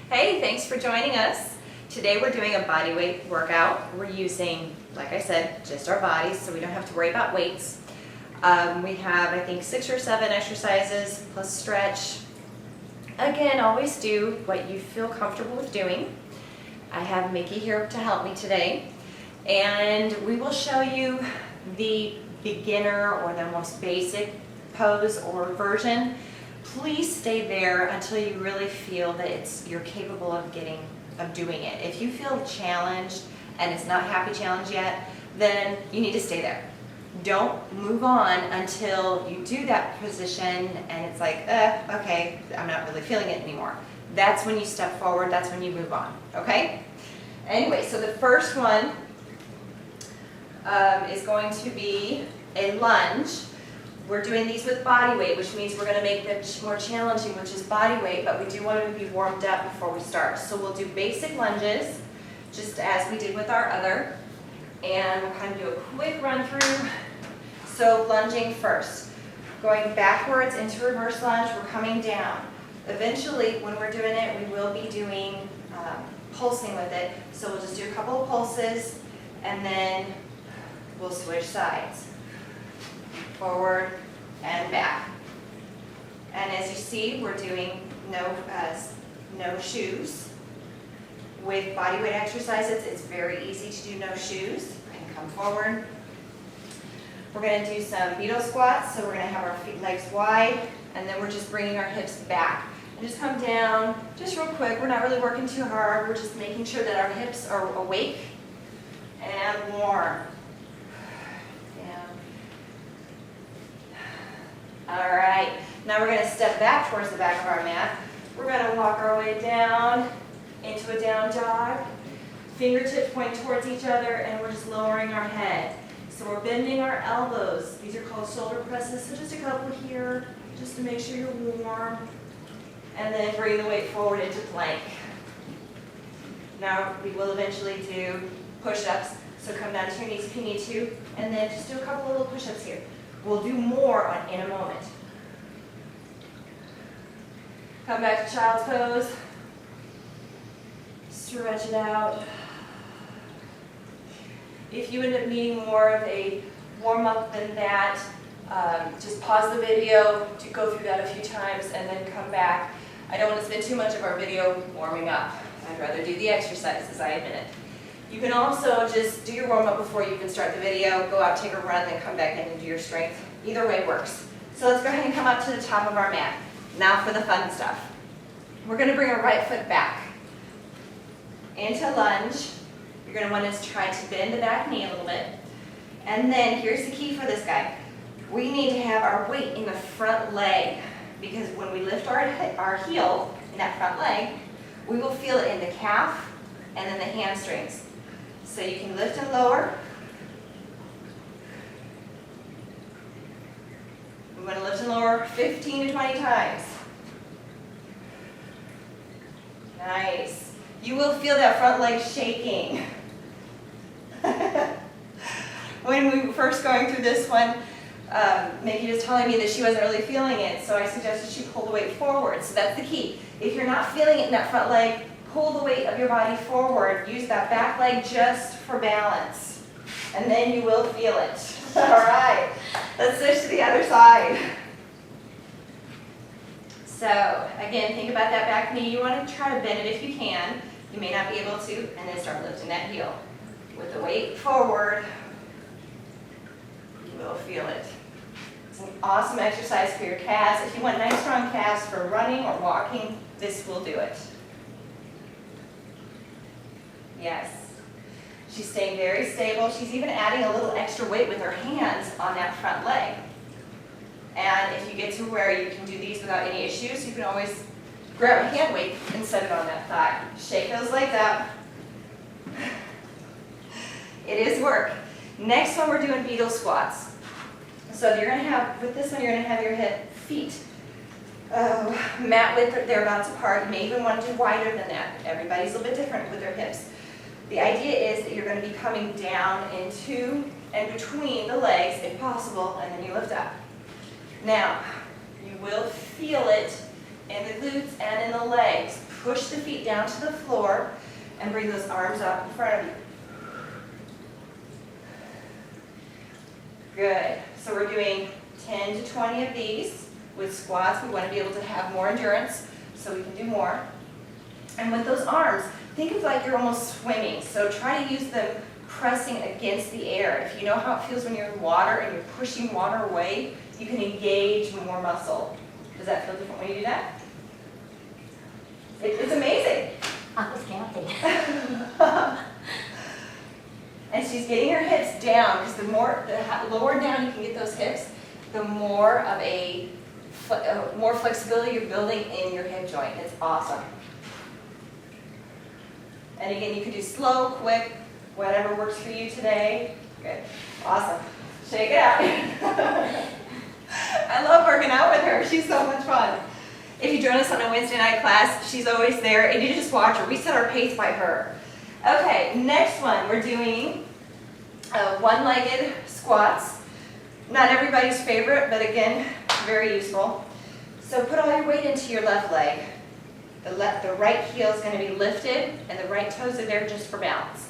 Hey, thanks for joining us. Today we're doing a body weight workout. We're using, like I said, just our bodies, so we don't have to worry about weights. We have, I think, 6 or 7 exercises plus stretch. Again, always do what you feel comfortable with doing. I have Mickey here to help me today, and we will show you the beginner or the most basic pose or version. Please stay there until you really feel that you're capable of doing it. If you feel challenged and it's not happy challenge yet, then you need to stay there. Don't move on until you do that position and it's like, okay, I'm not really feeling it anymore. That's when you step forward, that's when you move on, okay? Anyway, so the first one is going to be a lunge. We're doing these with body weight, which means we're going to make them more challenging, which is body weight, but we do want to be warmed up before we start. So we'll do basic lunges, just as we did with our other, and we'll kind of do a quick run through. So lunging first, going backwards into reverse lunge, we're coming down. Eventually, when we're doing it, we will be doing pulsing with it. So we'll just do a couple of pulses, and then we'll switch sides. Forward and back. And as you see, we're doing no shoes. With body weight exercises, it's very easy to do no shoes. And come forward. We're going to do some beetle squats, so we're going to have our legs wide, and then we're just bringing our hips back. And just come down, just real quick. We're not really working too hard. We're just making sure that our hips are awake and warm. All right, now we're going to step back towards the back of our mat. We're going to walk our way down into a down dog. Fingertips point towards each other, and we're just lowering our head. So we're bending our elbows. These are called shoulder presses, so just a couple here, just to make sure you're warm. And then bring the weight forward into plank. Now we will eventually do push-ups, so come down to your knees if you need to, and then just do a couple of little push-ups here. We'll do more in a moment. Come back to child's pose. Stretch it out. If you end up needing more of a warm-up than that, just pause the video, go through that a few times, and then come back. I don't want to spend too much of our video warming up. I'd rather do the exercises, I admit it. You can also just do your warm-up before you even start the video, go out, take a run, then come back in and do your strength. Either way works. So let's go ahead and come up to the top of our mat. Now for the fun stuff. We're going to bring our right foot back into lunge. You're going to want to try to bend the back knee a little bit. And then here's the key for this guy. We need to have our weight in the front leg, because when we lift our heel in that front leg, we will feel it in the calf and then the hamstrings. So you can lift and lower. We're going to lift and lower 15 to 20 times. Nice. You will feel that front leg shaking. When we were first going through this one, Mickey was telling me that she wasn't really feeling it, so I suggested she pull the weight forward. So that's the key. If you're not feeling it in that front leg, pull the weight of your body forward. Use that back leg just for balance. And then you will feel it. All right. Let's switch to the other side. So, again, think about that back knee. You want to try to bend it if you can. You may not be able to. And then start lifting that heel. With the weight forward, you will feel it. It's an awesome exercise for your calves. If you want nice strong calves for running or walking, this will do it. Yes. She's staying very stable. She's even adding a little extra weight with her hands on that front leg. And if you get to where you can do these without any issues, you can always grab a hand weight and set it on that thigh. Shake those legs out. It is work. Next one, we're doing beetle squats. So you're going to have, with this one, you're going to have your feet mat width thereabouts apart. You may even want to do wider than that. Everybody's a little bit different with their hips. The idea is that you're going to be coming down into and between the legs, if possible, and then you lift up. Now, you will feel it in the glutes and in the legs. push the feet down to the floor and bring those arms up in front of you. Good. So we're doing 10 to 20 of these. With squats, we want to be able to have more endurance, so we can do more. And with those arms, think of like you're almost swimming. So try to use them pressing against the air. If you know how it feels when you're in water and you're pushing water away, you can engage more muscle. Does that feel different when you do that? It's amazing. I was counting. And she's getting her hips down, because the lower down you can get those hips, the more of more flexibility you're building in your hip joint. It's awesome. And again, you can do slow, quick, whatever works for you today. Good. Awesome. Shake it out. I love working out with her. She's so much fun. If you join us on a Wednesday night class, she's always there, and you just watch her. We set our pace by her. Okay, next one. We're doing one-legged squats. Not everybody's favorite, but again, very useful. So put all your weight into your left leg. The right heel is going to be lifted, and the right toes are there just for balance.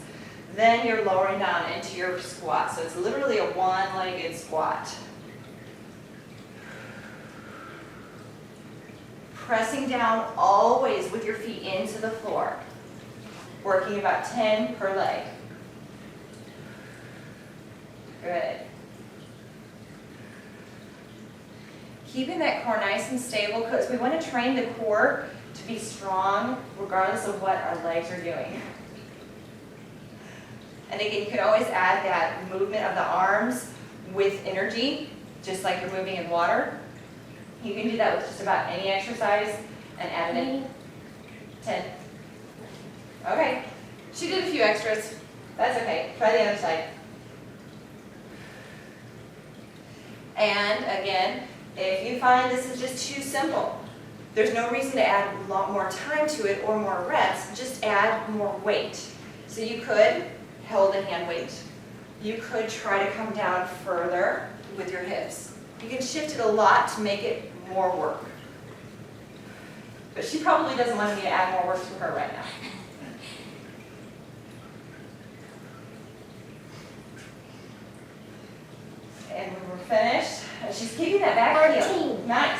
Then you're lowering down into your squat. So it's literally a one-legged squat. Pressing down always with your feet into the floor. Working about 10 per leg. Good. Keeping that core nice and stable, because we want to train the core to be strong regardless of what our legs are doing. And again, you can always add that movement of the arms with energy, just like you're moving in water. You can do that with just about any exercise and add it in. 10. Okay. She did a few extras. That's okay. Try the other side. And again, if you find this is just too simple, there's no reason to add a lot more time to it or more reps. Just add more weight. So you could hold a hand weight. You could try to come down further with your hips. You can shift it a lot to make it more work. But she probably doesn't want me to add more work to her right now. And when we're finished, she's keeping that back heel. Nice.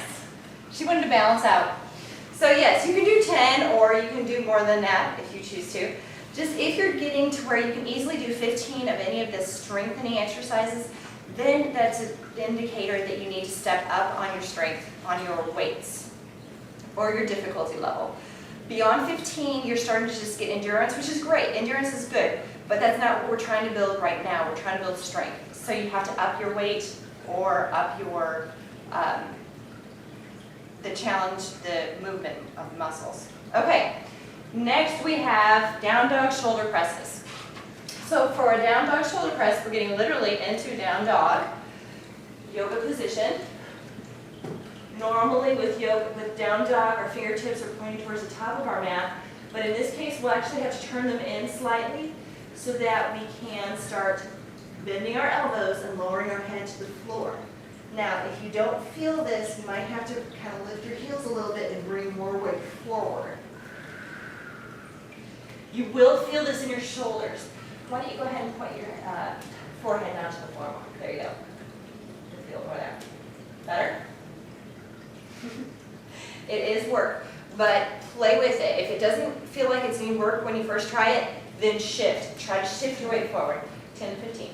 She wanted to balance out. So yes, you can do 10 or you can do more than that if you choose to. Just if you're getting to where you can easily do 15 of any of the strengthening exercises, then that's an indicator that you need to step up on your strength, on your weights, or your difficulty level. Beyond 15, you're starting to just get endurance, which is great. Endurance is good, but that's not what we're trying to build right now. We're trying to build strength. So you have to up your weight or up your, the challenge, the movement of muscles. Okay, next we have down dog shoulder presses. So for a down dog shoulder press, we're getting literally into down dog, yoga position. Normally with down dog, our fingertips are pointing towards the top of our mat, but in this case we'll actually have to turn them in slightly so that we can start bending our elbows and lowering our head to the floor. Now, if you don't feel this, you might have to kind of lift your heels a little bit and bring more weight forward. You will feel this in your shoulders. Why don't you go ahead and point your forehead down to the floor. There you go. Just feel more there. Better? It is work, but play with it. If it doesn't feel like it's any work when you first try it, then shift. Try to shift your weight forward. 10 to 15.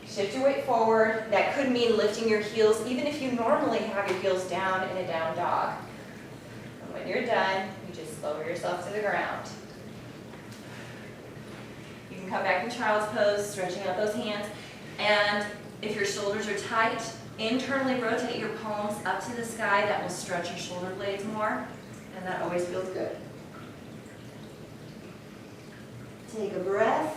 Shift your weight forward. That could mean lifting your heels, even if you normally have your heels down in a down dog. And when you're done, you just lower yourself to the ground. You can come back in child's pose, stretching out those hands. And if your shoulders are tight, internally rotate your palms up to the sky. That will stretch your shoulder blades more, and that always feels good. Take a breath.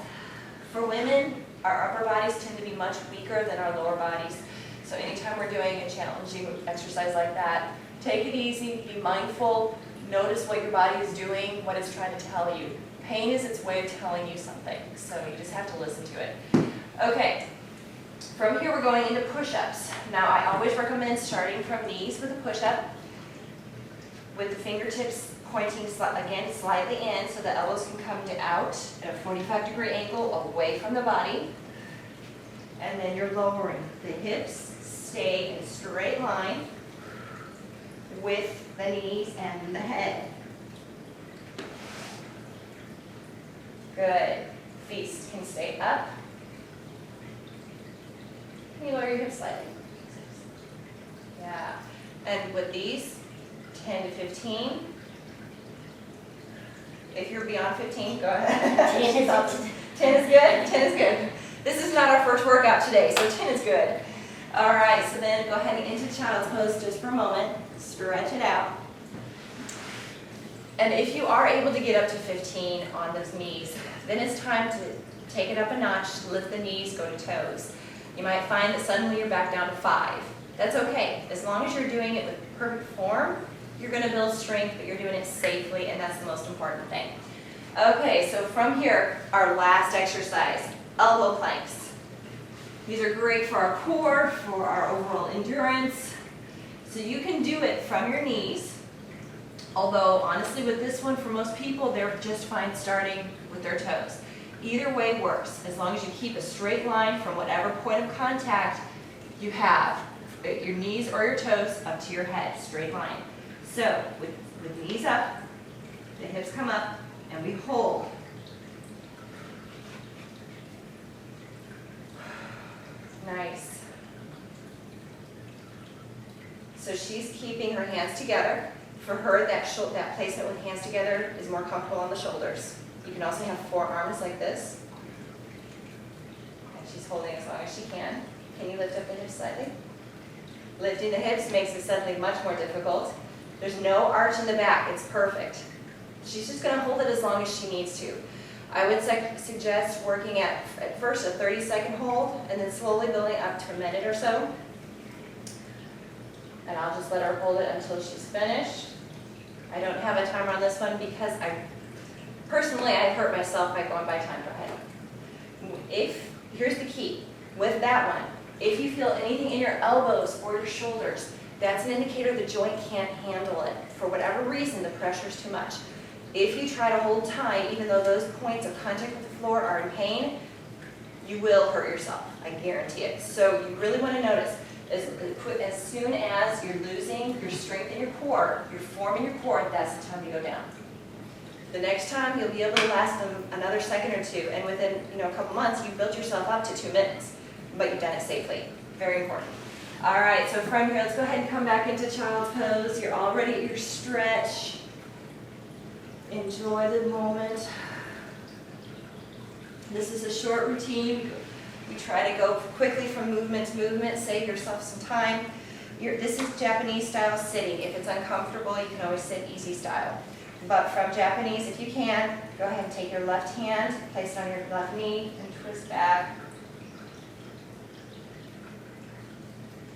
For women, our upper bodies tend to be much weaker than our lower bodies. So anytime we're doing a challenging exercise like that, take it easy, be mindful, notice what your body is doing, what it's trying to tell you. Pain is its way of telling you something, so you just have to listen to it. Okay, from here we're going into push-ups. Now I always recommend starting from knees with a push-up, with the fingertips pointing again slightly in so the elbows can come out at a 45-degree angle away from the body. And then you're lowering. The hips stay in a straight line with the knees and the head. Good. Feet can stay up. Can you lower your hips slightly? Yeah. And with these, 10 to 15. If you're beyond 15, go ahead. 10 is good? 10 is good. This is not our first workout today, so 10 is good. All right, so then go ahead and into child's pose just for a moment. Stretch it out. And if you are able to get up to 15 on those knees, then it's time to take it up a notch, lift the knees, go to toes. You might find that suddenly you're back down to 5. That's okay. As long as you're doing it with perfect form, you're going to build strength, but you're doing it safely, and that's the most important thing. Okay, so from here, our last exercise, elbow planks. These are great for our core, for our overall endurance. So you can do it from your knees, although honestly with this one, for most people, they're just fine starting with their toes. Either way works, as long as you keep a straight line from whatever point of contact you have, your knees or your toes up to your head, straight line. So with knees up, the hips come up, and we hold. Nice. So she's keeping her hands together. For her, that placement with hands together is more comfortable on the shoulders. You can also have forearms like this. And she's holding as long as she can. Can you lift up the hips slightly? Lifting the hips makes it suddenly much more difficult. There's no arch in the back. It's perfect. She's just going to hold it as long as she needs to. I would suggest working at first a 30-second hold and then slowly building up to a minute or so. And I'll just let her hold it until she's finished. I don't have a timer on this one because personally I've hurt myself by going by time. Go ahead. Here's the key. With that one, if you feel anything in your elbows or your shoulders, that's an indicator the joint can't handle it. For whatever reason, the pressure's too much. If you try to hold tight, even though those points of contact with the floor are in pain, you will hurt yourself. I guarantee it. So you really want to notice, as soon as you're losing your strength in your core, your form in your core, that's the time to go down. The next time, you'll be able to last another second or two, and within a couple months, you've built yourself up to 2 minutes, but you've done it safely. Very important. All right, so from here, let's go ahead and come back into child's pose. You're already at your stretch. Enjoy the moment. This is a short routine. We try to go quickly from movement to movement, save yourself some time. This is Japanese style sitting. If it's uncomfortable, you can always sit easy style. But from Japanese, if you can, go ahead and take your left hand, place it on your left knee, and twist back.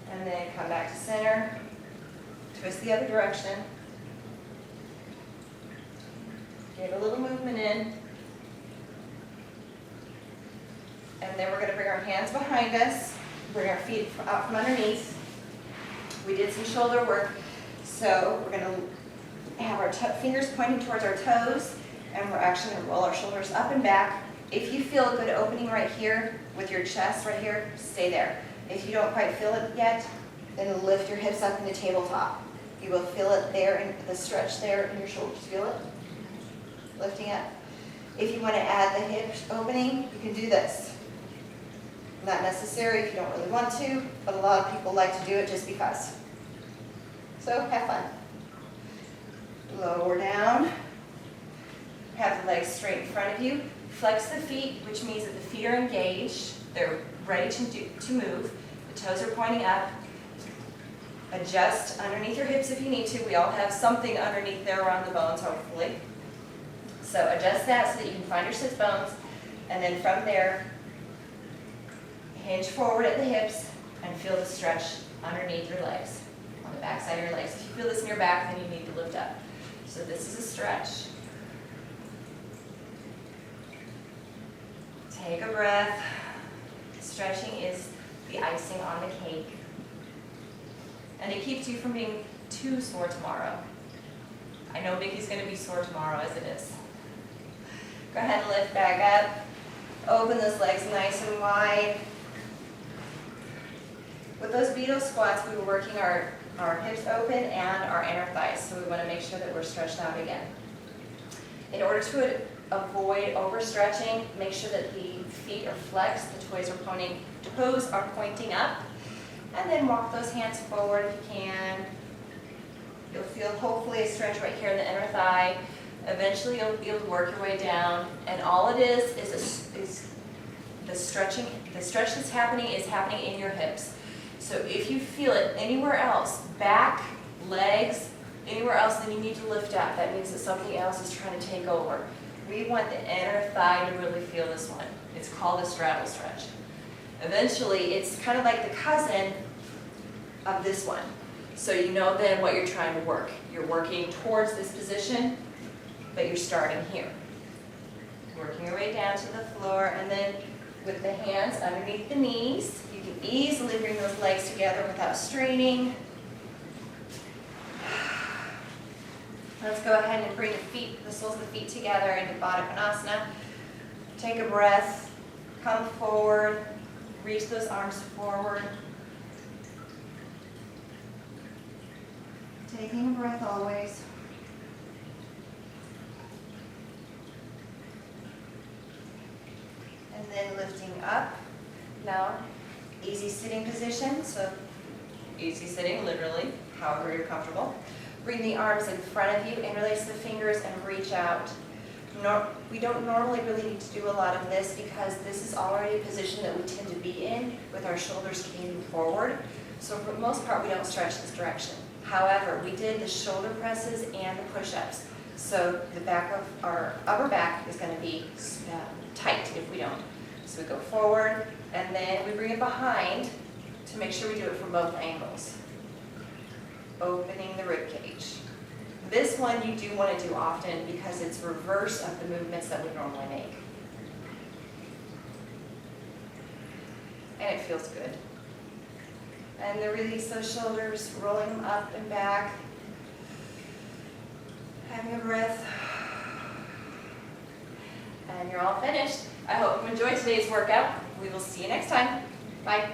And then come back to center. Twist the other direction. Get a little movement in. And then we're going to bring our hands behind us, bring our feet out from underneath. We did some shoulder work, so we're going to have our fingers pointing towards our toes, and we're actually going to roll our shoulders up and back. If you feel a good opening right here with your chest right here, stay there. If you don't quite feel it yet, then lift your hips up in the tabletop. You will feel it there, in the stretch there in your shoulders. Feel it? Lifting up. If you want to add the hip opening, you can do this. Not necessary if you don't really want to, but a lot of people like to do it just because. So have fun. Lower down. Have the legs straight in front of you. Flex the feet, which means that the feet are engaged. They're ready to move. The toes are pointing up. Adjust underneath your hips if you need to. We all have something underneath there around the bones, hopefully. So adjust that so that you can find your sit bones. And then from there, hinge forward at the hips and feel the stretch underneath your legs, on the back side of your legs. If you feel this in your back, then you need to lift up. So this is a stretch. Take a breath. Stretching is the icing on the cake. And it keeps you from being too sore tomorrow. I know Vicky's gonna be sore tomorrow as it is. Go ahead and lift back up. Open those legs nice and wide. With those beetle squats, we were working our hips open and our inner thighs, so we want to make sure that we're stretched out again. In order to avoid overstretching, make sure that the feet are flexed, the toes are pointing up, and then walk those hands forward if you can. You'll feel hopefully a stretch right here in the inner thigh. Eventually you'll be able to work your way down, and all it is the stretching. The stretch that's happening is happening in your hips. So if you feel it anywhere else, back, legs, anywhere else, then you need to lift up. That means that something else is trying to take over. We want the inner thigh to really feel this one. It's called a straddle stretch. Eventually, it's kind of like the cousin of this one. So you know then what you're trying to work. You're working towards this position, but you're starting here. Working your way down to the floor, and then with the hands underneath the knees, you can easily bring those legs together without straining. Let's go ahead and bring the soles of the feet together into Baddha Konasana. Take a breath, come forward, reach those arms forward. Taking a breath always. And then lifting up. Now, easy sitting position, so easy sitting, literally, however you're comfortable. Bring the arms in front of you, interlace the fingers, and reach out. We don't normally really need to do a lot of this because this is already a position that we tend to be in with our shoulders came forward. So for the most part, we don't stretch this direction. However, we did the shoulder presses and the push-ups. So the back of our upper back is going to be tight if we don't. So we go forward, and then we bring it behind to make sure we do it from both angles. Opening the rib cage. This one you do want to do often because it's reverse of the movements that we normally make. And it feels good. And then release those shoulders, rolling them up and back. Having a breath. And you're all finished. I hope you enjoyed today's workout. We will see you next time. Bye.